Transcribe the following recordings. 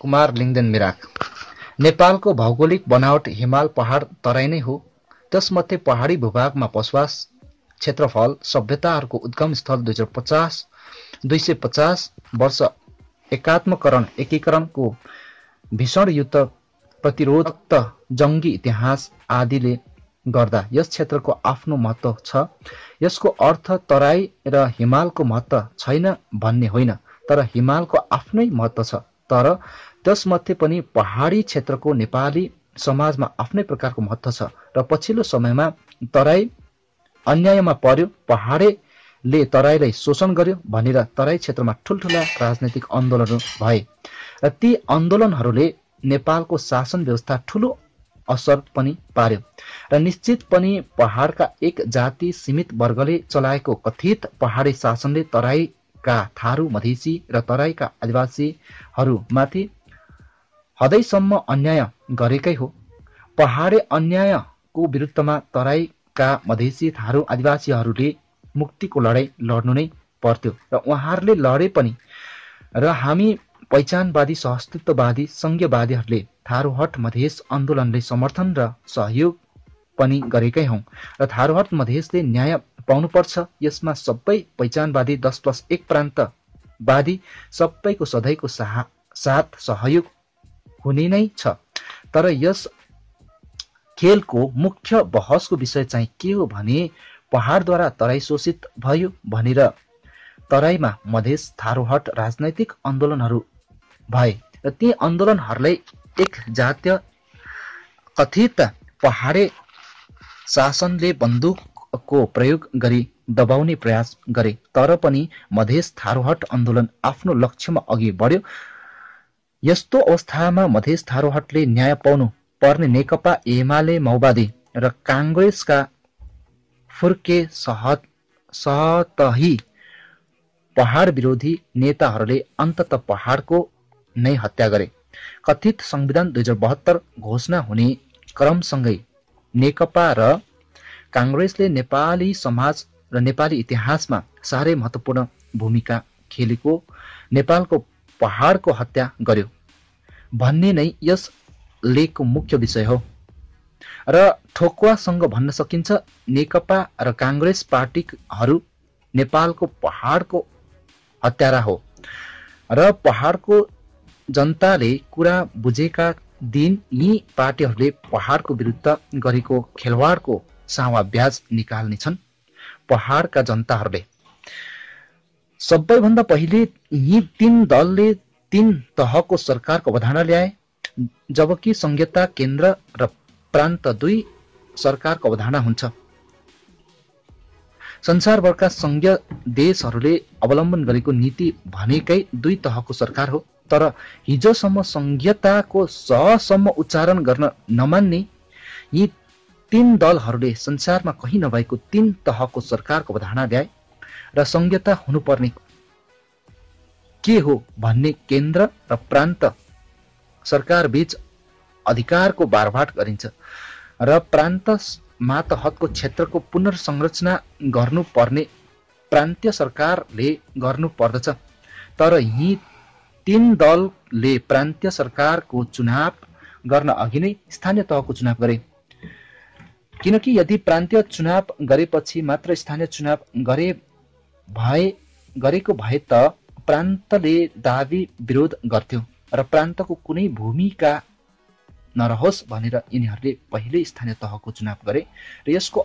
Kumar Lingden Mirach. नेपालको भौगोलिक बनावट हिमाल पहाड तराई नै हो। त्यसमध्ये पहाडी भूभागमा बसोबास क्षेत्रफल सभ्यताहरूको उद्गम स्थल 250 वर्ष एकीकरणको भीषण युद्ध प्रतिरोध जङ्गी इतिहास आदिले गर्दा यस क्षेत्रको आफ्नो महत्त्व छ। यसको अर्थ तराई र हिमालको महत्त्व छैन भन्ने होइन, तर हिमालको आफ्नै महत्त्व छ। तर त्यसमध्ये पनि पहाडी क्षेत्रको नेपाली समाजमा आफ्नै प्रकारको महत्त्व छ र पछिल्लो समयमा तराई अन्यायमा पर्यो, पहाडले तराईलाई शोषण गर्यो भनेर तराई क्षेत्रमा ठुल्ठुला राजनैतिक आन्दोलनहरू भए र ती आन्दोलनहरूले नेपालको शासन व्यवस्था ठूलो असर पनि पार्यो र निश्चित पनि पहाडका एक जाति सीमित वर्गले चलाएको कथित पहाडी शासनले तराईका थारू मधेसी र तराईका आदिवासीहरूमाथि हदैसम्म अन्याय गरेकै हो। पहाडे अन्यायको विरुद्धमा तराईका मधेसी थारू आदिवासीहरूले मुक्तिको लडाईँ लड्नु नै पर्थ्यो र उहाँहरूले लडे पनि र हामी पहिचानवादी सहअस्तित्ववादी संघीयवादीहरूले थारूहट मधेस आन्दोलनले समर्थन र सहयोग पनि गरेकै हौं र थारूहट मधेसले न्याय पाउनुपर्छ। यसमा सबै पहिचानवादी 10+1 प्रान्तवादी सबैको सधैँको साथ सहयोग हुने नै छ। तर यस खेलको मुख्य बहसको विषय चाहिँ के हो भने पहाडद्वारा तराई शोषित भयो भनेर तराईमा मधेस थारूहट राजनैतिक आन्दोलनहरू भए र ती आन्दोलनहरूलाई एक जातीय कथित पहाडे शासनले बन्दुकको प्रयोग गरी दबाउने प्रयास गरे। तर पनि मधेस थारूहट आन्दोलन आफ्नो लक्ष्यमा अघि बढ्यो। यस्तो अवस्थामा मधेस थारूहटले न्याय पाउनु पर्ने नेकपा एमाले माओवादी र काङ्ग्रेसका फुर्के सतही पहाड विरोधी नेताहरूले अन्ततः पहाडको नै हत्या गरे। कथित संविधान 2072 घोषणा हुने क्रमसँगै नेकपा र काङ्ग्रेसले नेपाली समाज र नेपाली इतिहासमा साह्रै महत्त्वपूर्ण भूमिका खेलेको नेपालको पहाडको हत्या गर्यो भन्ने नै यस लेखको मुख्य विषय हो र ठोकुवासँग भन्न सकिन्छ नेकपा र काङ्ग्रेस पार्टीहरू नेपालको पहाडको हत्यारा हो र पहाडको जनताले कुरा बुझेका दिन यी पार्टीहरूले पहाडको विरुद्ध गरेको खेलवाडको सावा ब्याज निकाल्नेछन्। पहाडका जनताहरूले सबैभन्दा पहिले यी 3 दलले 3 तहको सरकारको अवधारणा ल्याए, जबकि संघीयता केन्द्र र प्रान्त 2 सरकारको अवधारणा हुन्छ। संसारभरका संघीय देशहरूले अवलम्बन गरेको नीति भनेकै 2 तहको सरकार हो। तर हिजोसम्म संघीयताको सहसम्म उच्चारण गर्न नमान्ने यी 3 दलहरूले संसारमा कहीँ नभएको 3 तहको सरकारको अवधारणा ल्याए र संघीयता हुनुपर्ने के हो भन्ने केन्द्र र प्रान्त सरकार बीच अधिकारको बारभाट गरिन्छ र प्रान्त मातहतको क्षेत्रको पुनर्संरचना गर्नुपर्ने प्रान्तीय सरकारले गर्नु पर्दछ। तर यी 3 दलले प्रान्तीय सरकारको चुनाव गर्न अघि नै स्थानीय तहको चुनाव गरे, किनकि यदि प्रान्तीय चुनाव गरेपछि मात्र स्थानीय चुनाव गरेको भए त प्रान्तले दाबी विरोध गर्थ्यो र प्रान्तको कुनै भूमिका नरहोस् भनेर यिनीहरूले पहिले स्थानीय तहको चुनाव गरे र यसको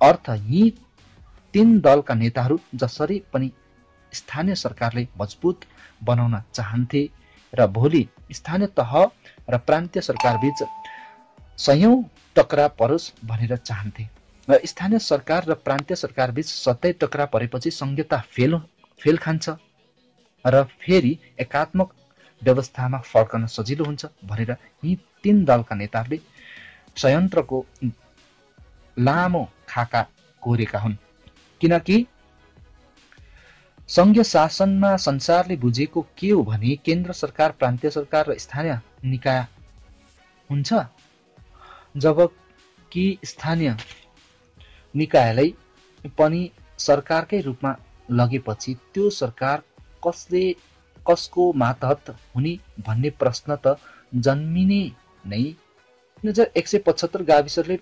अर्थ यी 3 दलका नेताहरू जसरी पनि स्थानीय सरकारले मजबुत बनाउन चाहन्थे र भोलि स्थानीय तह र प्रान्तीय सरकार बीच सयौं टकरा परोस् भनेर चाहन्थे र स्थानीय सरकार र प्रान्तीय सरकार बीच सधैँ टकरा परेपछि संघीयता फेल खान्छ र फेरि एकात्मक व्यवस्थामा फर्कन सजिलो हुन्छ भनेर यी 3 दलका नेताहरूले संयन्त्रको लामो खाका कोरेका हुन्। किनकि संघीय शासनमा संसारले बुझेको के हो भने केन्द्र सरकार, प्रान्तीय सरकार र स्थानीय निकाय हुन्छ, जबकि स्थानीय निकायलाई पनि सरकारकै रूपमा लगेपछि त्यो सरकार कसले कसको मातहत हुने भन्ने प्रश्न त जन्मिने नै। 3175 गाविसले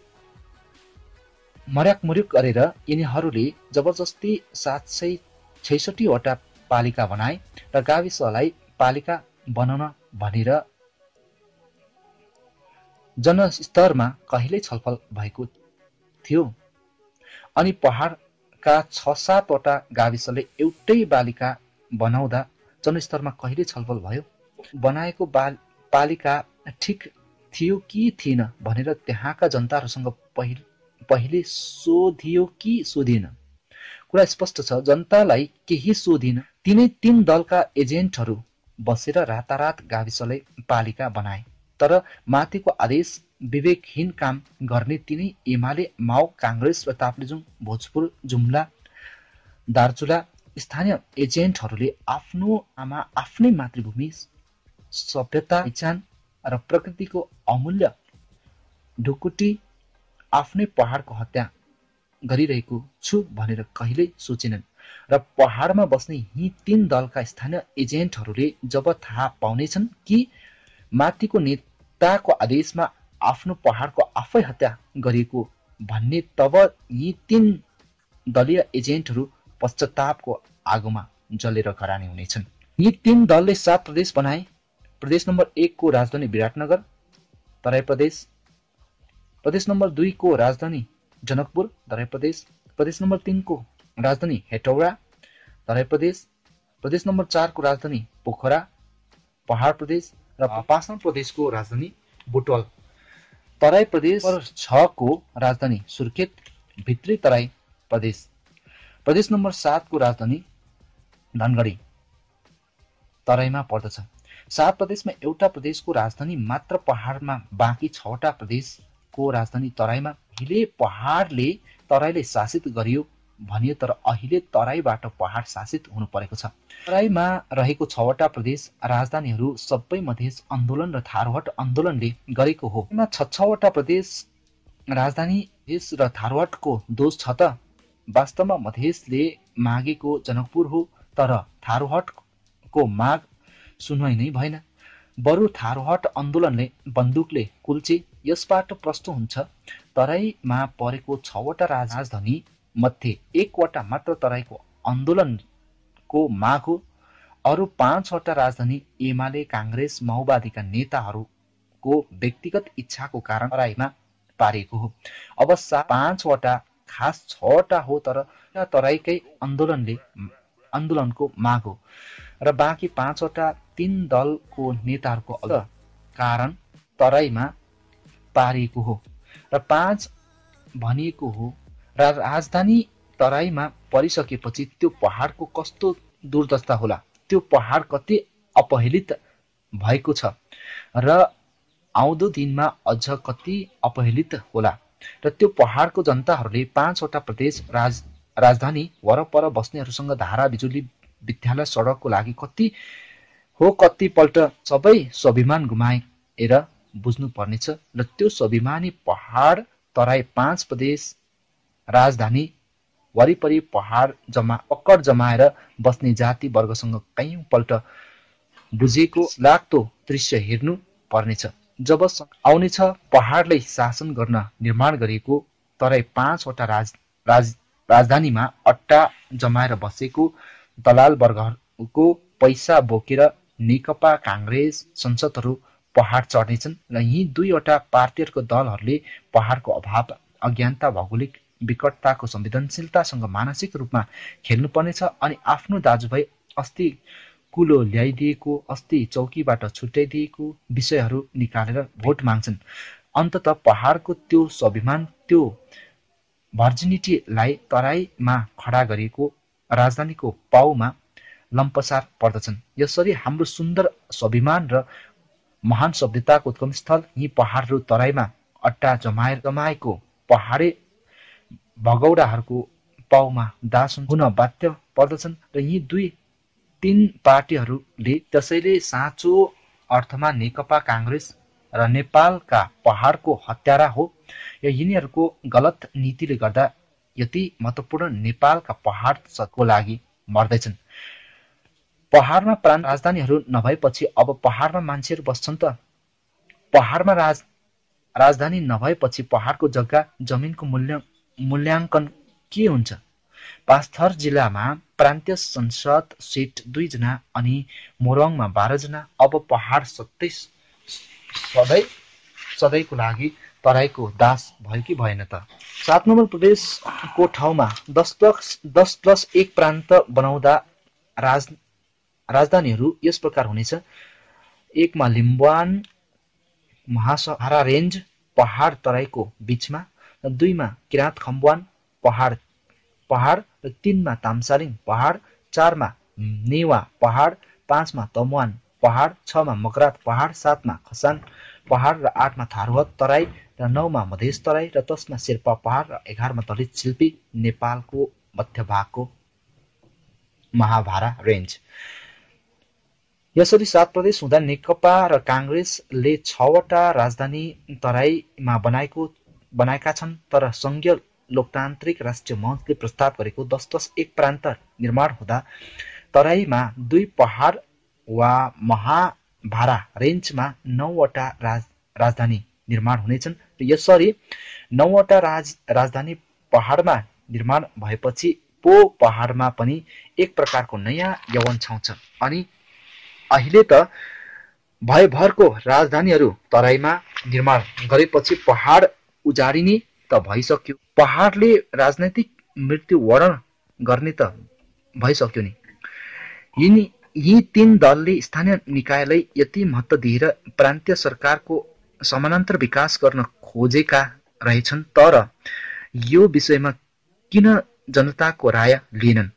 मर्याकमुर्युक गरेर यिनीहरूले जबरजस्ती 766 वटा पालिका बनाए र गाविसलाई पालिका बनाउन भनेर जनस्तरमा कहिल्यै छलफल भएको थियो। अनि पहाडका 6-7 वटा गाविसले एउटै पालिका बनाउँदा जनस्तरमा कहिले छलफल भयो? बनाएको पालिका ठिक थियो कि थिएन भनेर त्यहाँका जनताहरूसँग पहिले सोधियो कि सोधिएन? कुरा स्पष्ट छ, जनतालाई केही सोधिएन। तिनै 3 दलका एजेन्टहरू बसेर रातारात गाविसले पालिका बनाए। तर माथिको आदेश विवेकहीन काम गर्ने तिनै एमाले, माओ, काङ्ग्रेस र ताप्लेजुङ, भोजपुर, जुम्ला, दार्चुला स्थानीय एजेन्टहरूले आफ्नो आमा, आफ्नै मातृभूमि, सभ्यता, पहिचान र प्रकृतिको अमूल्य ढुकुटी, आफ्नै पहाडको हत्या गरिरहेको छु भनेर कहिल्यै सोचेनन्। र पहाडमा बस्ने यी 3 दलका स्थानीय एजेन्टहरूले जब थाहा पाउनेछन् कि माथिको नेताको आदेशमा आफ्नो पहाडको आफै हत्या गरिएको भन्ने, तब यी 3 दलीय एजेन्टहरू पश्चातापको आगोमा जलेर घरानी हुनेछन्। यी 3 दलले 7 प्रदेश बनाए। प्रदेश नम्बर 1 को राजधानी विराटनगर, तराई प्रदेश। प्रदेश नम्बर 2 को राजधानी जनकपुर, तराई प्रदेश। प्रदेश नम्बर 3 को राजधानी हेटौडा, तराई प्रदेश। प्रदेश नम्बर 4 को राजधानी पोखरा, पहाड प्रदेश। र 5 नम्बर प्रदेशको राजधानी बुटवल, तराई प्रदेश। 6 को राजधानी सुर्खेत, भित्री तराई प्रदेश। प्रदेश नम्बर 7 को राजधानी धनगढी, तराईमा पर्दछ। 7 प्रदेशमा एउटा प्रदेशको राजधानी मात्र पहाडमा, बाँकी 6वटा प्रदेशको राजधानी तराईमा। पहिले पहाडले तराईलाई शासित गरियो भनियो, तर अहिले तराईबाट पहाड शासित हुनु परेको छ। तराईमा रहेको 6वटा प्रदेश राजधानीहरू सबै मधेस आन्दोलन र थारूहट आन्दोलनले गरेको हो। 6वटा प्रदेश राजधानी मधेस र थारूहटको दोष छ त? वास्तवमा मधेसले मागेको जनकपुर हो, तर थारूहटको माग सुनवाई नै भएन। बरु थारूहट आन्दोलनले बन्दुकले कुल्चे। यसबाट प्रश्न हुन्छ, तराईमा परेको 6वटा राजधानी मध्ये 1वटा मात्र तराईको आन्दोलनको माग हो। अरू 5वटा राजधानी एमाले, काङ्ग्रेस, माओवादीका नेताहरूको व्यक्तिगत इच्छाको कारण तराईमा पारिएको हो। अब 5वटा खास 6वटा हो, तर तराईकै आन्दोलनको माग हो र बाँकी 5वटा 3 दलको नेताहरूको कारण तराईमा पारिएको हो र 5 भनिएको हो। र राजधानी तराईमा परिसकेपछि त्यो पहाडको कस्तो दुर्दशा होला, त्यो पहाड कति अपहेलित भएको छ र आउँदो दिनमा अझ कति अपहेलित होला। र त्यो पहाडको जनताहरूले 5वटा प्रदेश राजधानी वरपर बस्नेहरूसँग धारा, बिजुली, विद्यालय, सडकको लागि कतिपल्ट सबै स्वाभिमान गुमाएर बुझ्नु पर्नेछ। र त्यो स्वाभिमानी पहाड तराई 5 प्रदेश राजधानी वरिपरि पक्कड जमाएर बस्ने जाति वर्गसँग कयौंपल्ट बुझेको लाग्दो दृश्य हेर्नु पर्नेछ। जब आउनेछ पहाडलाई शासन गर्न निर्माण गरिएको तराई 5वटा राजधानीमा अड्डा जमाएर बसेको दलाल वर्गको पैसा बोकेर नेकपा काङ्ग्रेस संसदहरू पहाड चढ्नेछन् र यी 2वटा पार्टीहरूको दलहरूले पहाडको अभाव, अज्ञानता, भौगोलिक विकटताको संवेदनशीलतासँग मानसिक रूपमा खेल्नुपर्नेछ अनि आफ्नो दाजुभाइ अस्ति कुलो ल्याइदिएको, अस्ति चौकीबाट छुट्याइदिएको विषयहरू निकालेर भोट माग्छन्। अन्तत पहाडको त्यो स्वाभिमान, त्यो भर्जिनिटीलाई तराईमा खडा गरिएको राजधानीको पाउमा लम्पसार पर्दछन्। यसरी हाम्रो सुन्दर स्वाभिमान र महान सभ्यताको उद्गम स्थल यी पहाडहरू तराईमा अड्डा जमाएको पहाडे भगौडाहरूको पाउमा दास हुन बाध्य पर्दछन् र यी 2-3 पार्टीहरूले। त्यसैले साँचो अर्थमा नेकपा काङ्ग्रेस र नेपालका पहाडको हत्यारा हो। यिनीहरूको गलत नीतिले गर्दा यति महत्त्वपूर्ण नेपालका पहाडको लागि मर्दैछन्। पहाडमा प्रान्त राजधानीहरू नभएपछि अब पहाडमा मान्छेहरू बस्छन् त? पहाडमा राजधानी नभएपछि पहाडको जग्गा जमिनको मूल्याङ्कन के हुन्छ? पाँचथर जिल्लामा प्रान्तीय संसद सिट 2 जना अनि मोरङमा 12 जना। अब पहाड सधैँको लागि तराईको दास भयो कि भएन त? 7 नम्बर प्रदेशको ठाउँमा 10+1 प्रान्त बनाउँदा राजधानीहरू यस प्रकार हुनेछ। 1 मा लिम्बुवान महासहारा रेन्ज पहाड तराईको बीचमा, 2 मा किराँत खम्बुवान पहाड र 3 मा तामसालिङ पहाड, 4 मा नेवा पहाड, 5 मा तमुवान पहाड, 6 मा मकरात पहाड, 7 मा खसान पहाड र 8 मा थारुहत तराई र 9 मा मधेस तराई र 10 मा शेर्पा पहाड र 11 मा दलित शिल्पी नेपालको मध्यभागको महाभारा रेन्ज। यसरी 7 प्रदेश हुँदा नेकपा र काङ्ग्रेसले 6 वटा राजधानी तराईमा बनाएका छन्, तर संघीय लोकतान्त्रिक राष्ट्रिय मञ्चले प्रस्ताव गरेको 10+1 प्रान्त निर्माण हुँदा तराईमा 2 पहाड वा महाभारा रेन्जमा 9 वटा राजधानी निर्माण हुनेछन् र यसरी 9 वटा राजधानी पहाडमा निर्माण भएपछि पहाडमा पनि एक प्रकारको नयाँ यौवन छाउँछ। अनि अहिले त भयभरको राजधानीहरू तराईमा निर्माण गरेपछि पहाड उजाडिने त भइसक्यो। पहाडले राजनैतिक मृत्युवरण गर्ने त भइसक्यो नि। यी 3 दलले स्थानीय निकायलाई यति महत्त्व दिएर प्रान्तीय सरकारको समानान्तर विकास गर्न खोजेका रहेछन्, तर यो विषयमा किन जनताको राय लिएनन्?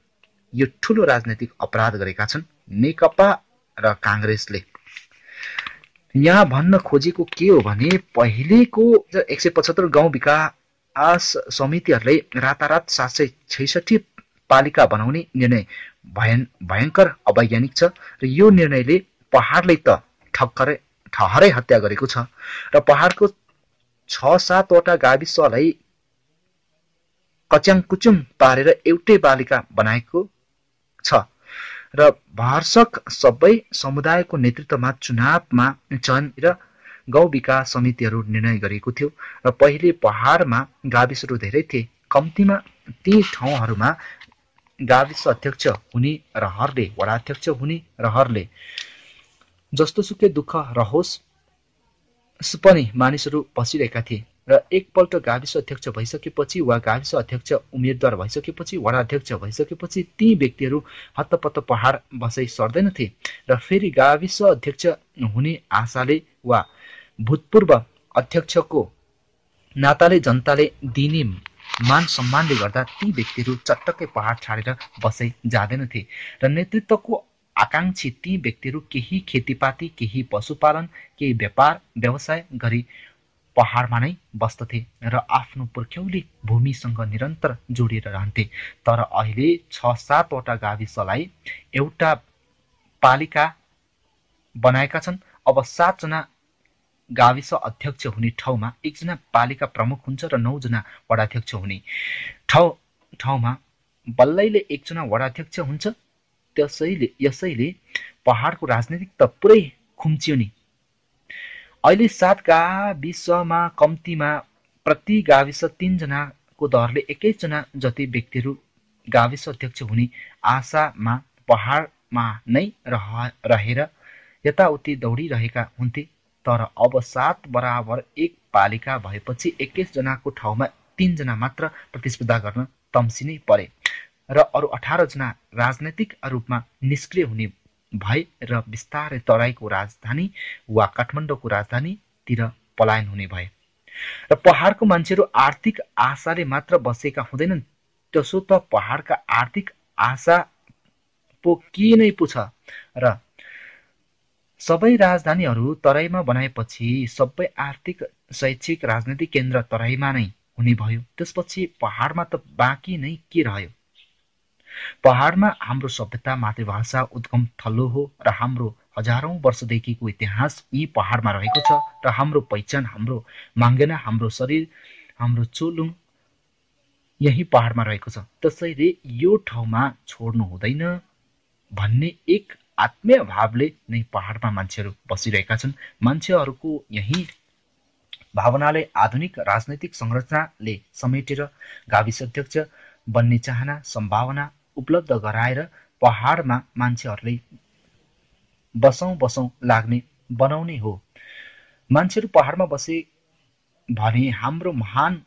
यो ठूलो राजनैतिक अपराध गरेका छन् नेकपा र काङ्ग्रेसले। यहाँ भन्न खोजेको के हो भने पहिलेको 175 गाउँ विकास समितिहरूले रातारात 766 पालिका बनाउने निर्णय भयङ्कर अवैज्ञानिक छ र यो निर्णयले पहाडले त ठहरै हत्या गरेको छ र पहाडको 6-7 वटा गाविसलाई कच्याङकुचुङ पारेर एउटै पालिका बनाएको छ र भरसक सबै समुदायको नेतृत्वमा चुनावमा चयन र गाउँ विकास समितिहरू निर्णय गरिएको थियो र पहिले पहाडमा गाविसहरू धेरै थिए। कम्तीमा ती ठाउँहरूमा गाविस अध्यक्ष हुने रहरले वडाध्यक्ष हुने रहरले जस्तोसुकै दुःख रहोस् पनि मानिसहरू बसिरहेका थिए र एकपल्ट गाविस अध्यक्ष भइसकेपछि वा गाविस अध्यक्ष उम्मेदवार भइसकेपछि वडाध्यक्ष भइसकेपछि ती व्यक्तिहरू हत्तपत्त पहाड बसै सर्दैनथे र फेरि गाविस अध्यक्ष हुने आशाले वा भूतपूर्व अध्यक्षको नाताले जनताले दिने मान सम्मानले गर्दा ती व्यक्तिहरू चटक्कै पहाड छाडेर बसै जाँदैनथे र नेतृत्वको आकांक्षी ती व्यक्तिहरू केही खेतीपाती, केही पशुपालन, केही व्यापार व्यवसाय गरी पहाडमा नै बस्दथे र आफ्नो पुर्ख्यौली भूमिसँग निरन्तर जोडिएर रहन्थे। तर अहिले 6-7 वटा गाविसलाई एउटा पालिका बनाएका छन्। अब 7 जना गाविस अध्यक्ष हुने ठाउँमा 1 जना पालिका प्रमुख हुन्छ र 9 जना वडाध्यक्ष हुने ठाउँमा बल्लैले 1 जना वडाध्यक्ष हुन्छ। यसैले पहाडको राजनीतिक त पुरै खुम्चियो नि। अहिले 7 गाविसमा कम्तीमा प्रति गाविस 3 जनाको दरले 21 जना जति व्यक्तिहरू गाविस अध्यक्ष हुने आशामा पहाडमा नै रहेर यताउति दौडिरहेका हुन्थे। तर अब 7 बराबर 1 पालिका भएपछि 21 जनाको ठाउँमा 3 जना मात्र प्रतिस्पर्धा गर्न तम्सिनै परे र अरू 18 जना राजनैतिक रूपमा निष्क्रिय हुने भए र बिस्तारै तराईको राजधानी वा काठमाडौँको राजधानीतिर पलायन हुने भए र पहाडको मान्छेहरू आर्थिक आशाले मात्र बसेका हुँदैनन्। त्यसो त पहाडका आर्थिक आशा पो के नै पुछ र सबै राजधानीहरू तराईमा बनाएपछि सबै आर्थिक, शैक्षिक, राजनैतिक केन्द्र तराईमा नै हुने भयो। त्यसपछि पहाडमा त बाँकी नै के रह्यो? पहाडमा हाम्रो सभ्यता, मातृभाषा उद्गम थलो हो र हाम्रो हजारौं वर्षदेखिको इतिहास यी पहाडमा रहेको छ र हाम्रो पहिचान, हाम्रो माङ्गेना, हाम्रो शरीर, हाम्रो चोलुङ यही पहाडमा रहेको छ। त्यसैले यो ठाउँमा छोड्नु हुँदैन भन्ने एक आत्मीय भावले नै पहाडमा मान्छेहरू बसिरहेका छन्। मान्छेहरूको यही भावनाले आधुनिक राजनैतिक संरचनाले समेटेर गाविस अध्यक्ष बन्ने चाहना सम्भावना उपलब्ध गराएर पहाडमा मान्छेहरूले बसौं लाग्ने बनाउने हो। मान्छेहरू पहाडमा बसे भने हाम्रो महान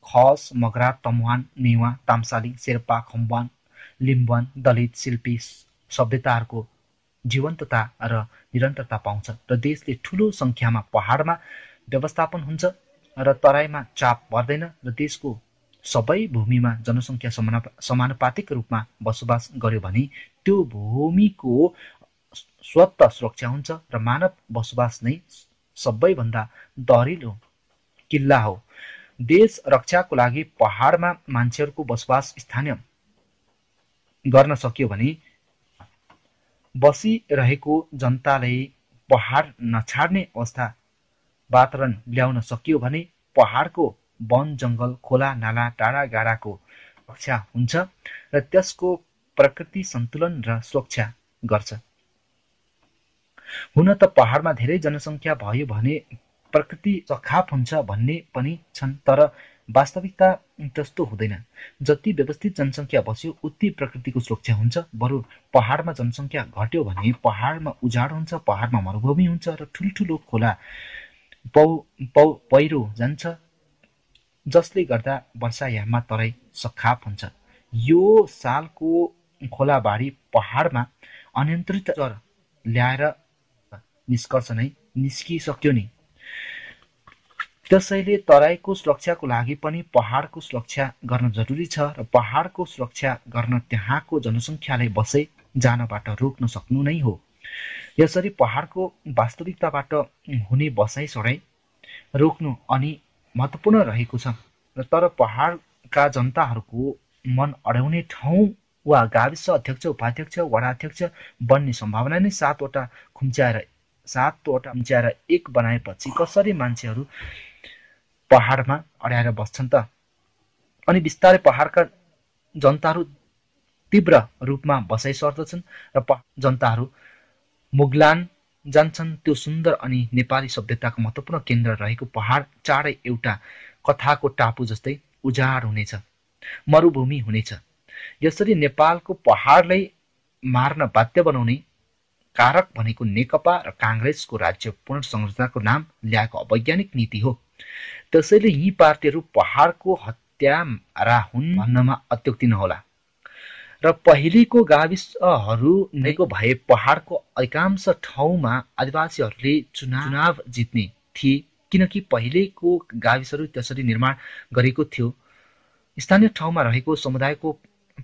खस, मगरा, तमुहान, नेवा, तामसाली, शेर्पा, खम्बान, लिम्बुवान, दलित, शिल्पी सभ्यताहरूको जीवन्तता र निरन्तरता पाउँछ र देशले ठूलो संख्यामा पहाडमा व्यवस्थापन हुन्छ र तराईमा चाप पर्दैन र देशको सबै भूमिमा जनसङ्ख्या समानुपातिक रूपमा बसोबास गर्यो भने त्यो भूमिको स्वत सुरक्षा हुन्छ र मानव बसोबास नै सबैभन्दा दरिलो किल्ला हो। देश रक्षाको लागि पहाडमा मान्छेहरूको बसोबास स्थानीय गर्न सकियो भने बसिरहेको जनताले पहाड नछाड्ने अवस्था वातावरण ल्याउन सकियो भने पहाडको वन जङ्गल, खोला नाला, डाँडा गाडाको रक्षा हुन्छ र त्यसको प्रकृति सन्तुलन र सुरक्षा गर्छ। हुन त पहाडमा धेरै जनसङ्ख्या भयो भने प्रकृति सखाप हुन्छ भन्ने पनि छन्, तर वास्तविकता त्यस्तो हुँदैन। जति व्यवस्थित जनसङ्ख्या बस्यो उति प्रकृतिको सुरक्षा हुन्छ। बरु पहाडमा जनसङ्ख्या घट्यो भने पहाडमा उजाड हुन्छ, पहाडमा मरुभूमि हुन्छ र ठुल्ठुलो खोला पहिरो जान्छ, जसले गर्दा वर्षायाममा तराई सखाप हुन्छ। यो सालको खोलाबाढी पहाडमा अनियन्त्रित ल्याएर निष्कर्ष नै निस्किसक्यो नि। त्यसैले तराईको सुरक्षाको लागि पनि पहाडको सुरक्षा गर्न जरुरी छ र पहाडको सुरक्षा गर्न त्यहाँको जनसङ्ख्यालाई बसे जानबाट रोक्न सक्नु नै हो। यसरी पहाडको वास्तविकताबाट हुने बसाइ सडाइ रोक्नु अनि महत्त्वपूर्ण रहेको छ। तर पहाडका जनताहरूको मन अड्याउने ठाउँ वा गाविस अध्यक्ष, उपाध्यक्ष, वडाध्यक्ष बन्ने सम्भावना नै सातवटा खुम्च्याएर एक बनाएपछि कसरी मान्छेहरू पहाडमा अड्याएर बस्छन् त? अनि बिस्तारै पहाडका जनताहरू तीव्र रूपमा बसाइ सर्दछन् र जनताहरू मुगलान जान्छन्। त्यो सुन्दर अनि नेपाली सभ्यताको महत्त्वपूर्ण केन्द्र रहेको पहाड चाँडै एउटा कथाको टापु जस्तै उजाड हुनेछ, मरुभूमि हुनेछ। यसरी नेपालको पहाडलाई मार्न बाध्य बनाउने कारक भनेको नेकपा र काङ्ग्रेसको राज्य पुनर्संरचनाको नाम ल्याएको अवैज्ञानिक नीति हो। त्यसैले यी पार्टीहरू पहाडको हत्यारा हुन् भन्नमा अत्युक्ति नहोला। र पहिलेको गाविसहरू नैको भए पहाडको अधिकांश ठाउँमा आदिवासीहरूले चुनाव जित्ने थिए, किनकि पहिलेको गाविसहरू त्यसरी निर्माण गरेको थियो स्थानीय ठाउँमा रहेको समुदायको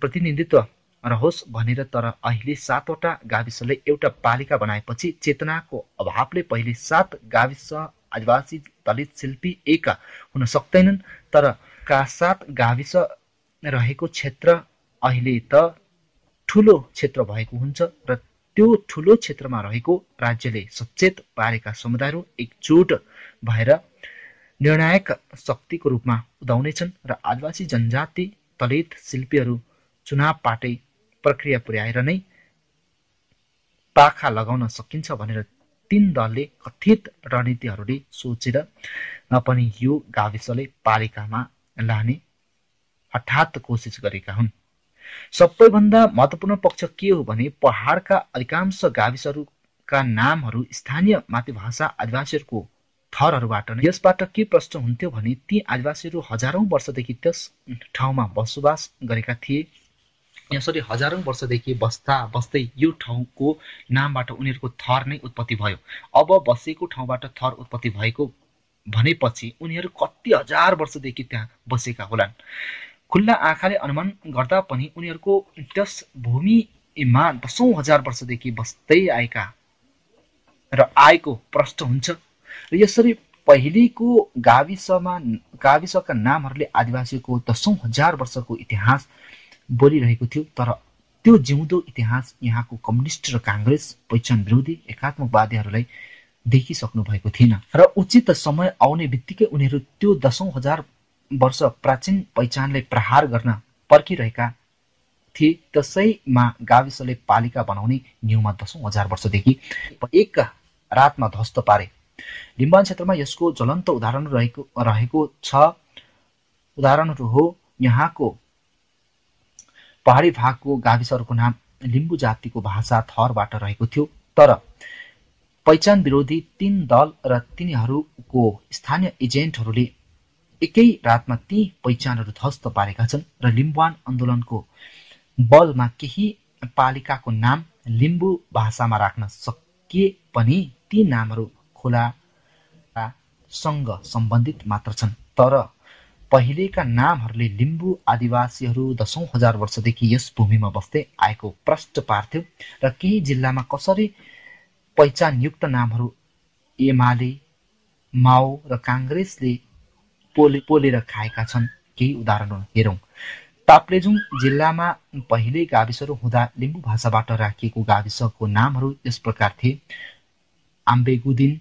प्रतिनिधित्व रहोस् भनेर। तर अहिले 7वटा गाविसले एउटा पालिका बनाएपछि चेतनाको अभावले पहिले 7 गाविस आदिवासी, दलित, शिल्पी एक हुन सक्दैनन्। तर का 7 गाविस रहेको क्षेत्र अहिले त ठुलो क्षेत्र भएको हुन्छ र त्यो ठुलो क्षेत्रमा रहेको राज्यले सचेत पारेका समुदायहरू एकजुट भएर निर्णायक शक्तिको रूपमा उदाउनेछन् र आदिवासी जनजाति, दलित, शिल्पीहरू चुनाव पार्टी प्रक्रिया पुर्याएर नै पाखा लगाउन सकिन्छ भनेर 3 दलले कथित रणनीतिहरूले सोचेर पनि यो गाविसले पालिकामा लाने हठात कोसिस गरेका हुन्। सबैभन्दा महत्त्वपूर्ण पक्ष के हो भने पहाडका अधिकांश गाविसहरूका नामहरू स्थानीय मातृभाषा आदिवासीहरूको थरहरूबाट नै। यसबाट के प्रश्न हुन्थ्यो भने ती आदिवासीहरू हजारौं वर्षदेखि त्यस ठाउँमा बसोबास गरेका थिए। यसरी हजारौं वर्षदेखि बस्दै यो ठाउँको नामबाट उनीहरूको थर नै उत्पत्ति भयो। अब बसेको ठाउँबाट थर उत्पत्ति भएको भनेपछि उनीहरू कति हजार वर्षदेखि त्यहाँ बसेका होलान्। खुल्ला आँखाले अनुमान गर्दा पनि उनीहरूको त्यस भूमिमा 10औं हजार वर्षदेखि बस्दै आएको प्रश्न हुन्छ। र यसरी पहिलेको गाविसका नामहरूले आदिवासीको 10औं हजार वर्षको इतिहास बोलिरहेको थियो। तर त्यो जिउँदो इतिहास यहाँको कम्युनिस्ट र काङ्ग्रेस पहिचान विरोधी एकात्मकवादीहरूलाई देखिसक्नु भएको थिएन र उचित समय आउने बित्तिकै उनीहरू त्यो 10औं हजार वर्ष प्राचीन पहिचानलाई प्रहार गर्न पर्खिरहेका थिए, त्यसैमा गाविसले पालिका बनाउने न्यूमा 10,000 वर्षदेखि एक रातमा ध्वस्त पारे। लिम्बुवान क्षेत्रमा यसको ज्वलन्त रहेको छ। उदाहरणहरू हो, यहाँको पहाडी भागको गाविसहरूको नाम लिम्बू जातिको भाषा थरबाट रहेको थियो, तर पहिचान विरोधी 3 दल र तिनीहरूको स्थानीय एजेन्टहरूले एकै रातमा ती पहिचानहरू ध्वस्त पारेका छन् र लिम्बुवान आन्दोलनको बलमा केही पालिकाको नाम लिम्बू भाषामा राख्न सकिए पनि ती नामहरू खोलासँग सम्बन्धित मात्र छन्। तर पहिलेका नामहरूले लिम्बू आदिवासीहरू 10,000 वर्षदेखि यस भूमिमा बस्दै आएको प्रष्ट पार्थ्यो र केही जिल्लामा कसरी पहिचानयुक्त नामहरू एमाले, माओ र काङ्ग्रेसले पोलेर खाएका छन्। केही उदाहरणहरू हेरौँ। ताप्लेजुङ जिल्लामा पहिले गाविसहरू हुँदा लिम्बू भाषाबाट राखिएको गाविसको नामहरू यस प्रकार थिए: आम्बेगुदिन,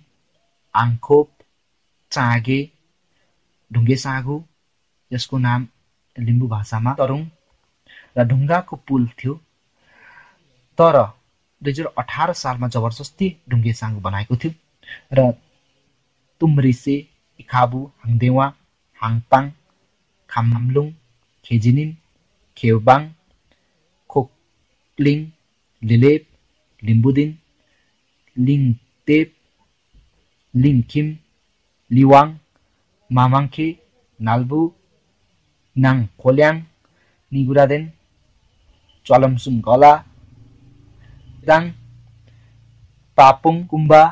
आङखोप, चाँगे, ढुङ्गेसाँगु, यसको नाम लिम्बू भाषामा तरुङ र ढुङ्गाको पुल थियो, तर 2018 सालमा जबरजस्ती ढुङ्गेसाँगु बनाएको थियो। र तुम्रिसे, इखाबु, हाङदेवा, हाङपाङ, खामलुङ, खेजिनिम, खेवबाङ, खोक्लिङ, लिलेप, लिम्बुदिन, लिङतेप, लिङखिम, लिवाङ, मामाङखे, नाल्बु, नाङखोल्याङ, निगुरादेन, च्वालमसुम गला, दाङ, पापुङ, कुम्बा,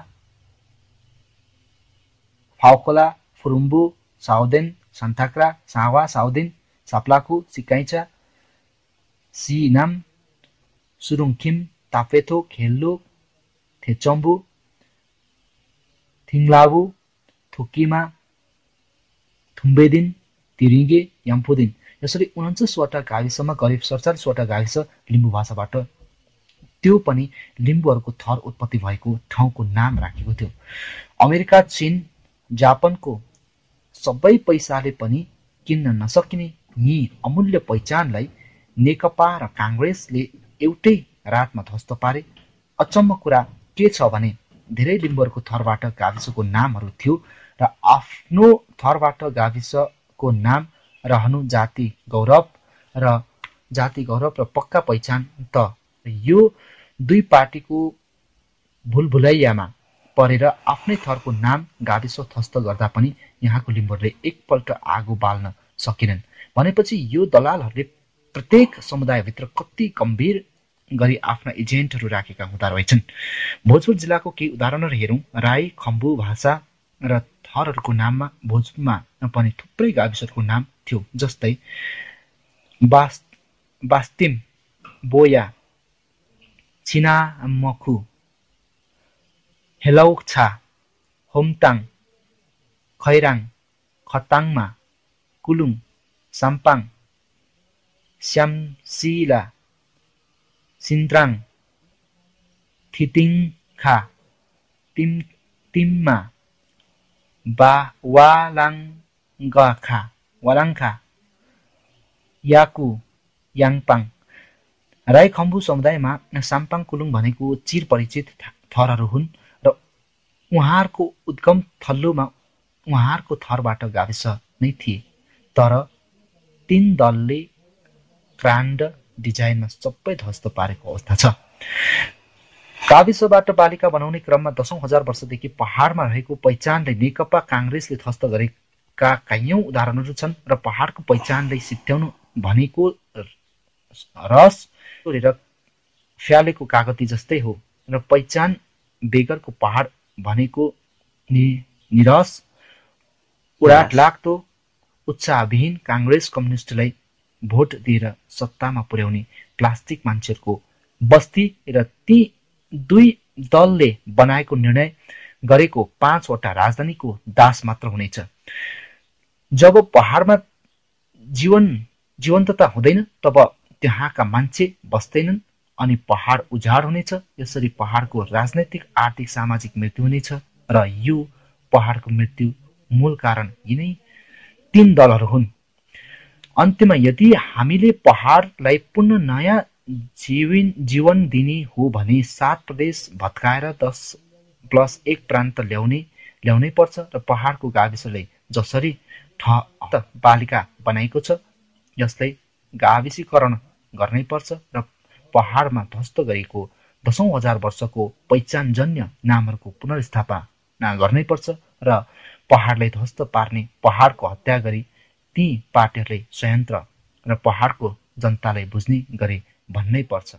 फाउखोला, फुरुम्बु, साउदेन, सन्ताक्रा, सावा, साउदिन, साप्लाखु, सिकाइचा, सिनाम, सुरुङखिम, तापेथो, खेल्लो, थेचम्बु, थिङलाबु, थुकिमा, थुम्बेदिन, तिरिङ्गे, याम्फुदिन। यसरी 49वटा गाविसमा करिब 47वटा गाविस लिम्बू भाषाबाट, त्यो पनि लिम्बूहरूको थर उत्पत्ति भएको ठाउँको नाम राखेको थियो। अमेरिका, चीन, जापानको सबै पैसाले पनि किन्न नसकिने यी अमूल्य पहिचानलाई नेकपा र काङ्ग्रेसले एउटै रातमा ध्वस्त पारे। अचम्म कुरा के छ भने धेरै लिम्बूहरूको थरबाट गाविसको नामहरू थियो र आफ्नो थरबाट गाविसको नाम रहनु जाति गौरव र पक्का पहिचान त यो दुई पार्टीको भुलभुलैयामा परेर आफ्नै थरको नाम गाविस ध्वस्त गर्दा पनि यहाँको लिम्बूहरूले एकपल्ट आगो बाल्न सकेनन् भनेपछि यो दलालहरूले प्रत्येक समुदायभित्र कति गम्भीर गरी आफ्ना एजेन्टहरू राखेका हुँदा रहेछन्। भोजपुर जिल्लाको केही उदाहरणहरू हेरौँ। राई, खम्बु भाषा र थरहरूको नाममा भोजपुरमा पनि थुप्रै गाविसहरूको नाम थियो, जस्तै बास्तिम, बोया, छिनामखु, हेलौछा, होमताङ, खैराङ, खताङमा, कुलुङ, साम्पाङ, स्यामसिला, सिन्त्राङ, थितिङखा, तिम्मा, वालाङखा, याकु, याङपाङ। राई खम्बु समुदायमा साम्पाङ कुलुङ भनेको चिर परिचित थरहरू हुन् र उहाँहरूको उद्गम थल्लोमा उहाँहरूको थरबाट गाविस नै थिए, तर 3 दलले ग्रान्ड डिजाइनमा सबै ध्वस्त पारेको अवस्था छ। गाविसबाट पालिका बनाउने क्रममा 10,000 वर्षदेखि पहाडमा रहेको पहिचानलाई नेकपा काङ्ग्रेसले ध्वस्त गरेका कैयौं उदाहरणहरू छन् र पहाडको पहिचानलाई सिद्ध्याउनु भनेको रस तोडेर फ्यालेको कागती जस्तै हो र पहिचान बेगरको पहाड भनेको निरस, उडाट लाग्दो, उत्साहविहीन काङ्ग्रेस कम्युनिस्टलाई भोट दिएर सत्तामा पुर्याउने प्लास्टिक मान्छेहरूको बस्ती र ती दुई दलले बनाएको निर्णय गरेको 5वटा राजधानीको दास मात्र हुनेछ। जब पहाडमा जीवन्तता हुँदैन तब त्यहाँका मान्छे बस्दैनन् अनि पहाड उजाड हुनेछ। यसरी पहाडको राजनैतिक, आर्थिक, सामाजिक मृत्यु हुनेछ र यो पहाडको मृत्यु मूल कारण यिनै 3 दलहरू हुन्। अन्त्यमा यदि हामीले पहाडलाई पुनः नयाँ जीवन दिने हो भने 7 प्रदेश भत्काएर 10+1 प्रान्त ल्याउनै पर्छ र पहाडको गाविसलाई जसरी बालिका बनाएको छ यसलाई गाविसीकरण गर्नै पर्छ र पहाडमा ध्वस्त गरेको 10,000 वर्षको पहिचानजन्य नामहरूको पुनर्स्थापना गर्नै पर्छ र पहाडलाई ध्वस्त पार्ने पहाडको हत्या गरी ती पार्टीहरूले संयन्त्र र पहाडको जनतालाई बुझ्ने गरे भन्नै पर्छ।